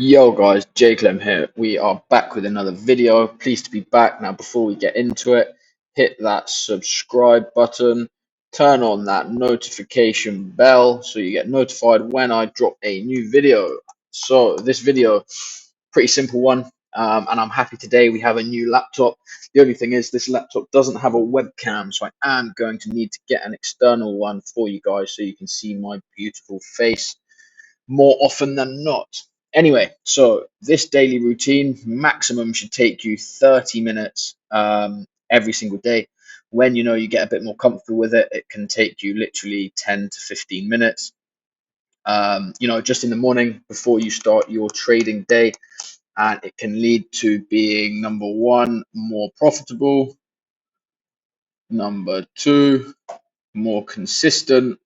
Yo guys, Jay Clem here. We are back with another video. Pleased to be back. Now, before we get into it, hit that subscribe button, turn on that notification bell so you get notified when I drop a new video. So this video, pretty simple one, and I'm happy today we have a new laptop. The only thing is this laptop doesn't have a webcam, so I am going to need to get an external one for you guys so you can see my beautiful face more often than not. Anyway, so this daily routine maximum should take you 30 minutes every single day. When you know you get a bit more comfortable with it, it can take you literally 10 to 15 minutes. Just in the morning before you start your trading day, and it can lead to being number one, more profitable, number two, more consistent,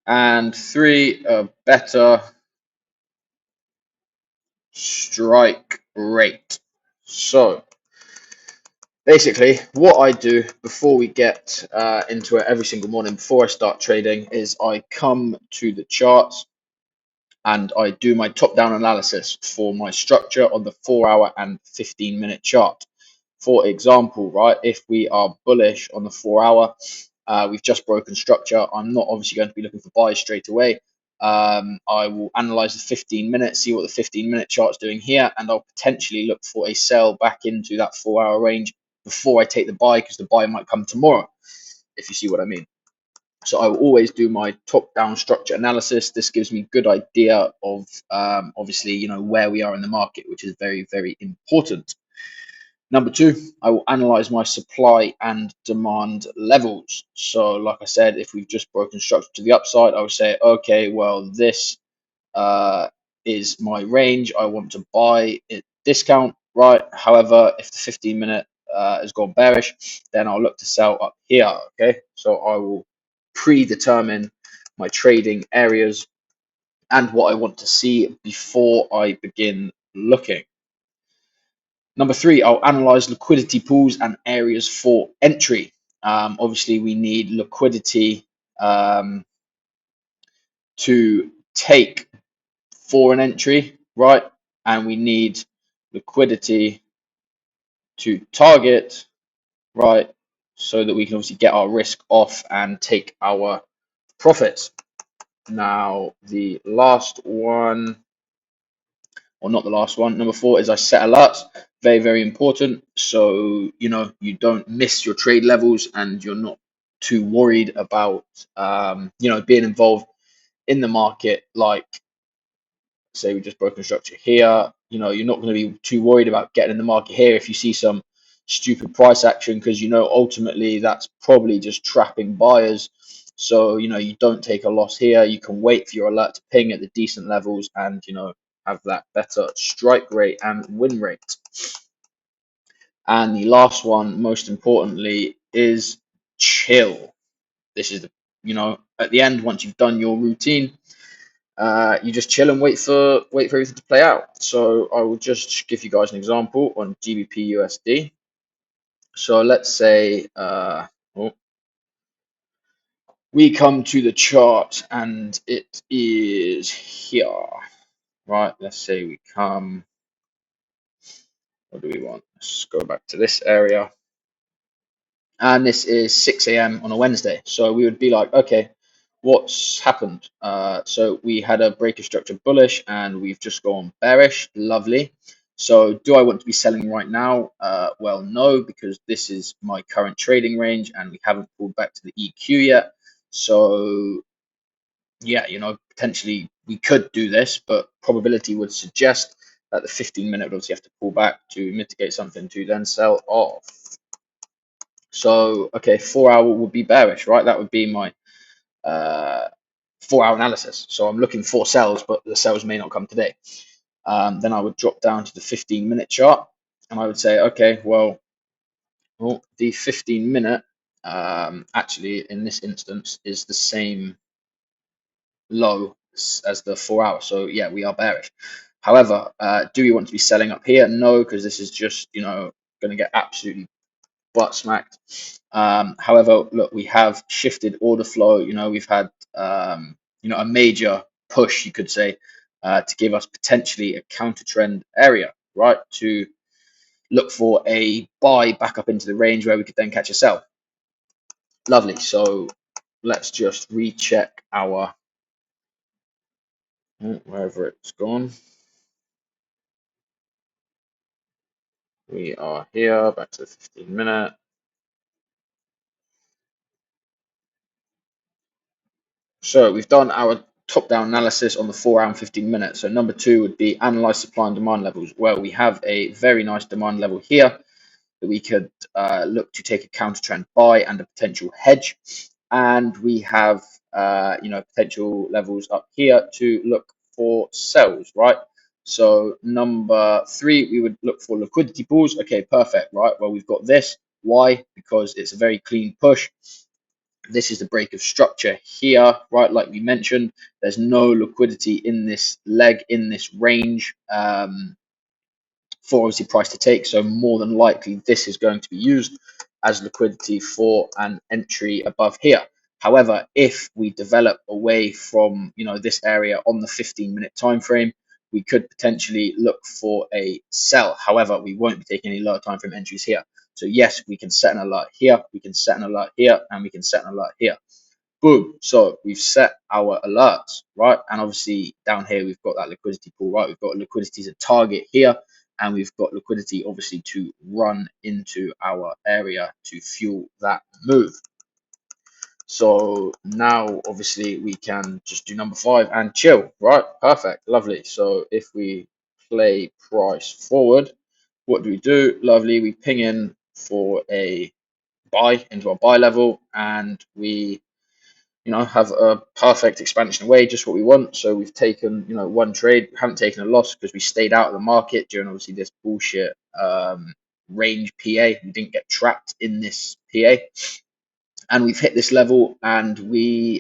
and three, a better strike rate. So basically, what I do before we get into it every single morning, before I start trading, is I come to the charts and I do my top-down analysis for my structure on the 4-hour and 15-minute chart. For example, right, if we are bullish on the 4-hour, we've just broken structure. I'm not obviously going to be looking for buys straight away. I will analyze the 15 minutes, see what the 15-minute chart's doing here, and I'll potentially look for a sell back into that 4-hour range before I take the buy, because the buy might come tomorrow, if you see what I mean. So I will always do my top-down structure analysis. This gives me a good idea of obviously, where we are in the market, which is very, very important. Number two, I will analyze my supply and demand levels. So, like I said, if we've just broken structure to the upside, I would say, okay, well, this uh, is my range. I want to buy it discount, right? However, if the 15-minute has gone bearish, then I'll look to sell up here. Okay, so I will predetermine my trading areas and what I want to see before I begin looking. Number three, I'll analyze liquidity pools and areas for entry. Obviously, we need liquidity to take for an entry, right? And we need liquidity to target, right? So that we can obviously get our risk off and take our profits. Now, the last one, or not the last one, number four is I set alerts. Very, very important. So, you don't miss your trade levels and you're not too worried about, being involved in the market. Like, say we just broken structure here, you're not going to be too worried about getting in the market here if you see some stupid price action, because ultimately that's probably just trapping buyers. So you don't take a loss here. You can wait for your alert to ping at the decent levels and have that better strike rate and win rate. And the last one, most importantly, is chill. This is at the end, once you've done your routine, you just chill and wait for everything to play out. So I will just give you guys an example on GBP USD. So let's say we come to the chart and it is here, right? Let's say we come. What do we want? Let's go back to this area. And this is 6 a.m. on a Wednesday. So we would be like, okay, what's happened? So we had a break of structure bullish and we've just gone bearish. Lovely. So do I want to be selling right now? Well, no, because this is my current trading range and we haven't pulled back to the EQ yet. So yeah, potentially we could do this, but probability would suggest that the 15-minute would obviously have to pull back to mitigate something to then sell off. So, okay, 4-hour would be bearish, right? That would be my 4-hour analysis. So I'm looking for sells, but the sells may not come today. Then I would drop down to the 15-minute chart and I would say, okay, well, the 15-minute actually in this instance is the same low as the 4-hour. So yeah, we are bearish. However, do we want to be selling up here? No, because this is just, going to get absolutely butt smacked. However, look, we have shifted order flow. We've had a major push, you could say, to give us potentially a counter trend area, right? To look for a buy back up into the range where we could then catch a sell. Lovely. So let's just recheck our wherever it's gone. We are here, back to the 15-minute. So we've done our top-down analysis on the 4 hour and 15 minutes. So number 2 would be analyze supply and demand levels. Well, we have a very nice demand level here that we could look to take a counter trend buy and a potential hedge. And we have potential levels up here to look for sells, right? So number 3, we would look for liquidity pools. Okay, perfect, right? Well, we've got this. Why? Because it's a very clean push. This is the break of structure here, right? Like we mentioned, there's no liquidity in this leg, in this range. For obviously price to take, so more than likely this is going to be used as liquidity for an entry above here. However, if we develop away from this area on the 15-minute time frame, we could potentially look for a sell. However, we won't be taking any lower time frame entries here. So yes, we can set an alert here, we can set an alert here, and we can set an alert here. Boom. So we've set our alerts, right? And obviously down here, we've got that liquidity pool, right? We've got liquidity as a target here, and we've got liquidity obviously to run into our area to fuel that move. So now obviously we can just do number 5 and chill, right? Perfect. Lovely. So if we play price forward, what do? Lovely. We ping in for a buy into our buy level, and we have a perfect expansion away, just what we want. So we've taken, one trade, haven't taken a loss because we stayed out of the market during obviously this bullshit range PA. We didn't get trapped in this PA. And we've hit this level, and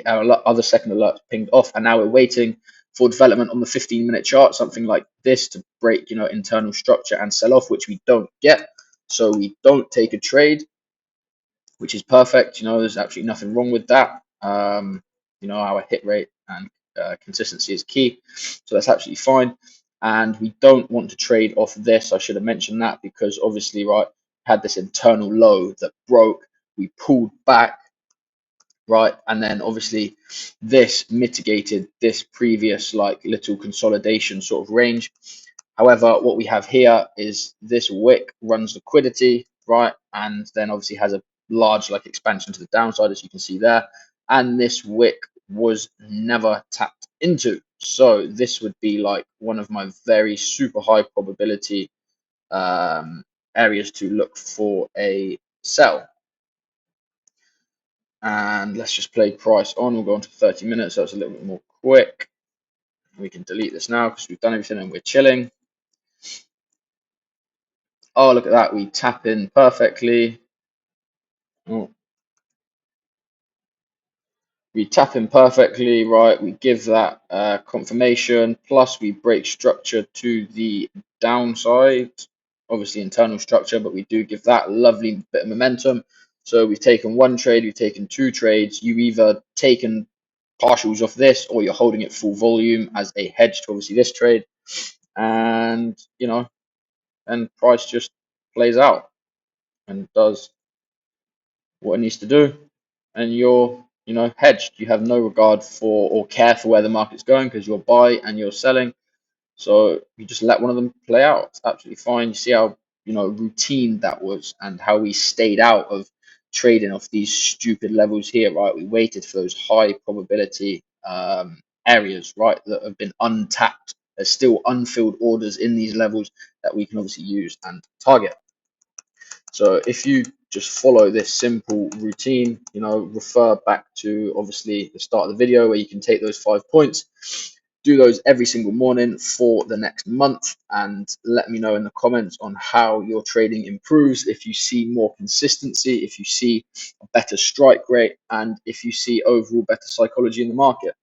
our other second alerts pinged off, and now we're waiting for development on the 15-minute chart, something like this to break, internal structure and sell off, which we don't get. So we don't take a trade, which is perfect. There's absolutely nothing wrong with that. Our hit rate and consistency is key, so that's absolutely fine. And we don't want to trade off this. I should have mentioned that, because obviously, right, had this internal low that broke, we pulled back, right, and then obviously this mitigated this previous little consolidation sort of range. However, what we have here is this wick runs liquidity, right, and then obviously has a large expansion to the downside, as you can see there, and this wick was never tapped into. So this would be one of my very super high probability areas to look for a sell. And let's just play price on. We'll go on to 30 minutes, so it's a little bit more quick. We can delete this now because we've done everything and we're chilling. Oh, look at that. We tap in perfectly. Oh. We tap in perfectly, right? We give that confirmation, plus we break structure to the downside. Obviously internal structure, but we do give that lovely bit of momentum. So we've taken one trade, we've taken 2 trades. You either taken partials off this, or you're holding it full volume as a hedge to obviously this trade. And and price just plays out and does what it needs to do, and you're hedged. You have no regard for or care for where the market's going, because you're buy and you're selling. So you just let one of them play out. It's absolutely fine. You see how routine that was, and how we stayed out of trading off these stupid levels here, right? We waited for those high probability areas, right, that have been untapped. There's still unfilled orders in these levels that we can obviously use and target. So if you just follow this simple routine, refer back to obviously the start of the video where you can take those 5 points, do those every single morning for the next month, and let me know in the comments on how your trading improves, if you see more consistency, if you see a better strike rate, and if you see overall better psychology in the market.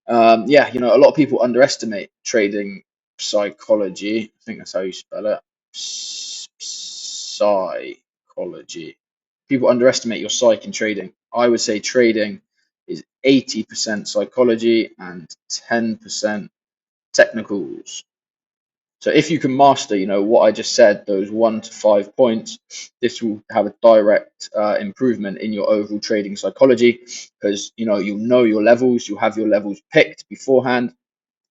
Yeah, a lot of people underestimate trading psychology. I think that's how you spell it. Psychology. People underestimate your psyche in trading. I would say trading is 80% psychology and 10% technicals. So if you can master, what I just said, those 1 to 5 points, this will have a direct improvement in your overall trading psychology, because you'll know your levels, you'll have your levels picked beforehand,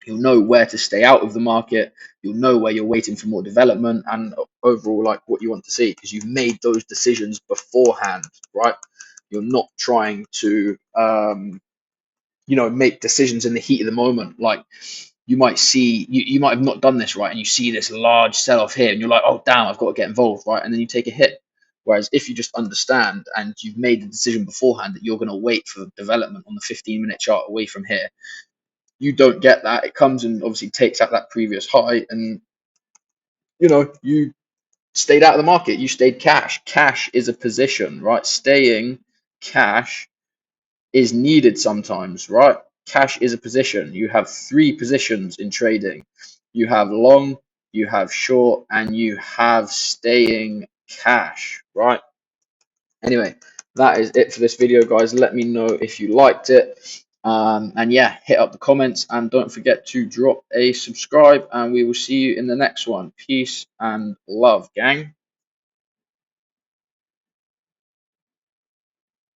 you'll know where to stay out of the market, you'll know where you're waiting for more development, and overall like what you want to see, because you've made those decisions beforehand, right? You're not trying to make decisions in the heat of the moment. Like, you might see, you might have not done this right, and you see this large sell off here, and you're like, oh damn, I've got to get involved, right? And then you take a hit. Whereas if you just understand and you've made the decision beforehand that you're going to wait for development on the 15-minute chart away from here, you don't get that. It comes and obviously takes out that previous high, and you stayed out of the market. You stayed cash. Cash is a position, right? Staying cash is needed sometimes, right? Cash is a position. You have 3 positions in trading. You have long, you have short, and you have staying cash, right? Anyway, that is it for this video, guys. Let me know if you liked it. And yeah, hit up the comments, and don't forget to drop a subscribe, and we will see you in the next one. Peace and love, gang.